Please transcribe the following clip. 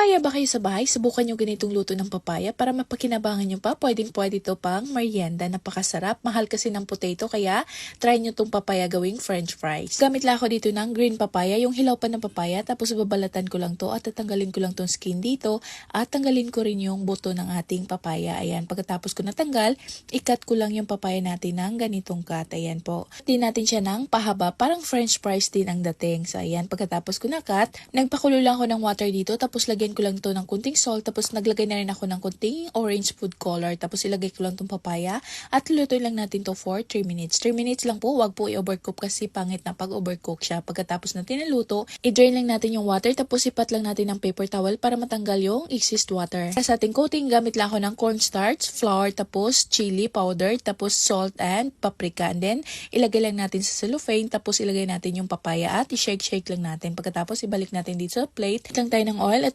papaya ba kayo sa bahay? Subukan nyo ganitong luto ng papaya para mapakinabangan nyo pa. Pwedeng-pwede ito pang merienda. Napakasarap. Mahal kasi ng potato kaya try nyo itong papaya gawing french fries. Gamit lang ako dito ng green papaya, yung hilaw pa ng papaya. Tapos babalatan ko lang to at tatanggalin ko lang tong skin dito. At tanggalin ko rin yung buto ng ating papaya. Ayan, pagkatapos ko natanggal, ikat ko lang yung papaya natin ng ganitong cut. Ayan po. Di natin siya ng pahaba. Parang french fries din ang dating. So ayan, pagkatapos ko na-cut, nagpakulo lang ako ng water dito. Tapos lagyan ko lang to ng kunting salt. Tapos naglagay na rin ako ng kunting orange food color. Tapos ilagay ko lang tong papaya. At lutuin lang natin to for 3 minutes. 3 minutes lang po. Wag po i-overcook kasi pangit na pag overcook siya. Pagkatapos natin naluto, i-drain lang natin yung water. Tapos ipat lang natin ng paper towel para matanggal yung excess water. Sa ating coating, gamit lang ako ng cornstarch, flour, tapos chili powder, tapos salt and paprika. And then, ilagay lang natin sa cellophane. Tapos ilagay natin yung papaya at i-shake-shake lang natin. Pagkatapos ibalik natin dito sa plate. Lang tayo ng oil at